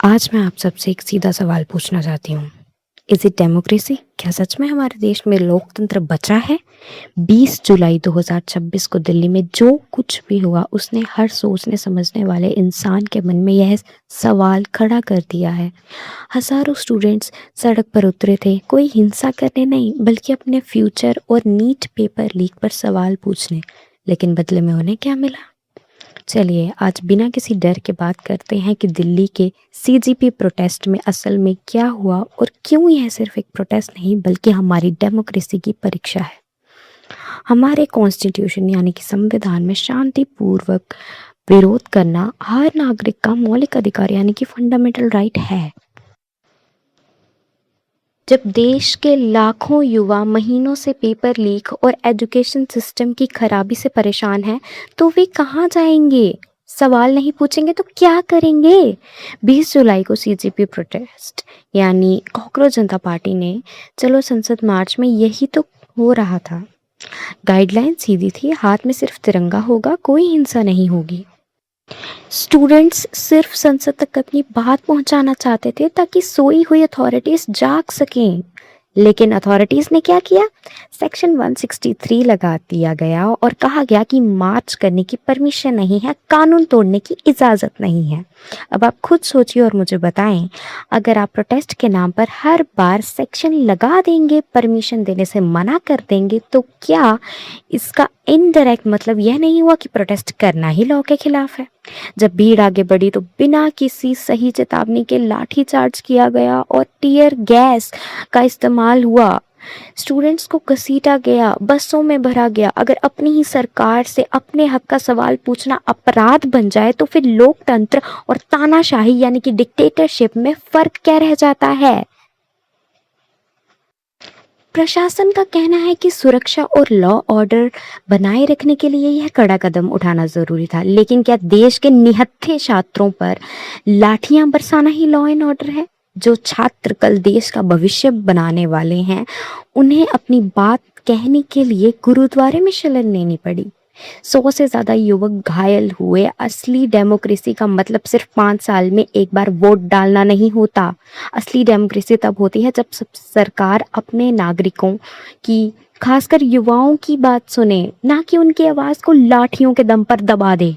आज मैं आप सबसे एक सीधा सवाल पूछना चाहती हूँ। Is it democracy? क्या सच में हमारे देश में लोकतंत्र बचा है? 20 जुलाई 2026 को दिल्ली में जो कुछ भी हुआ उसने हर सोचने समझने वाले इंसान के मन में यह सवाल खड़ा कर दिया है। हज़ारों स्टूडेंट्स सड़क पर उतरे थे, कोई हिंसा करने नहीं बल्कि अपने फ्यूचर और नीट पेपर लीक पर सवाल पूछने। लेकिन बदले में उन्हें क्या मिला? चलिए आज बिना किसी डर के बात करते हैं कि दिल्ली के सीजीपी प्रोटेस्ट में असल में क्या हुआ और क्यों यह सिर्फ एक प्रोटेस्ट नहीं बल्कि हमारी डेमोक्रेसी की परीक्षा है। हमारे कॉन्स्टिट्यूशन यानी कि संविधान में शांतिपूर्वक विरोध करना हर नागरिक का मौलिक अधिकार यानी कि फंडामेंटल राइट है। जब देश के लाखों युवा महीनों से पेपर लीक और एजुकेशन सिस्टम की खराबी से परेशान हैं, तो वे कहाँ जाएंगे? सवाल नहीं पूछेंगे तो क्या करेंगे? 20 जुलाई को सीजीपी प्रोटेस्ट यानी कॉकरोच जनता पार्टी ने चलो संसद मार्च में यही तो हो रहा था। गाइडलाइन सीधी थी, हाथ में सिर्फ तिरंगा होगा, कोई हिंसा नहीं होगी। स्टूडेंट्स सिर्फ संसद तक अपनी बात पहुंचाना चाहते थे ताकि सोई हुई अथॉरिटीज जाग सकें। लेकिन अथॉरिटीज ने क्या किया? सेक्शन 163 लगा दिया गया और कहा गया कि मार्च करने की परमिशन नहीं है, कानून तोड़ने की इजाज़त नहीं है। अब आप खुद सोचिए और मुझे बताएं, अगर आप प्रोटेस्ट के नाम पर हर बार सेक्शन लगा देंगे, परमिशन देने से मना कर देंगे, तो क्या इसका इनडायरेक्ट मतलब यह नहीं हुआ कि प्रोटेस्ट करना ही लॉ के खिलाफ है? जब भीड़ आगे बढ़ी तो बिना किसी सही चेतावनी के लाठी चार्ज किया गया और टीयर गैस का इस्तेमाल हुआ। स्टूडेंट्स को घसीटा गया, बसों में भरा गया। अगर अपनी ही सरकार से अपने हक का सवाल पूछना अपराध बन जाए तो फिर लोकतंत्र और तानाशाही यानी कि डिक्टेटरशिप में फर्क क्या रह जाता है? प्रशासन का कहना है कि सुरक्षा और लॉ ऑर्डर बनाए रखने के लिए यह कड़ा कदम उठाना जरूरी था, लेकिन क्या देश के निहत्थे छात्रों पर लाठियां बरसाना ही लॉ एंड ऑर्डर है? जो छात्र कल देश का भविष्य बनाने वाले हैं, उन्हें अपनी बात कहने के लिए गुरुद्वारे में शरण लेनी पड़ी। 100 से ज्यादा युवक घायल हुए। असली डेमोक्रेसी का मतलब सिर्फ 5 साल में एक बार वोट डालना नहीं होता। असली डेमोक्रेसी तब होती है जब सब सरकार अपने नागरिकों की, खासकर युवाओं की बात सुने, ना कि उनकी आवाज को लाठियों के दम पर दबा दे।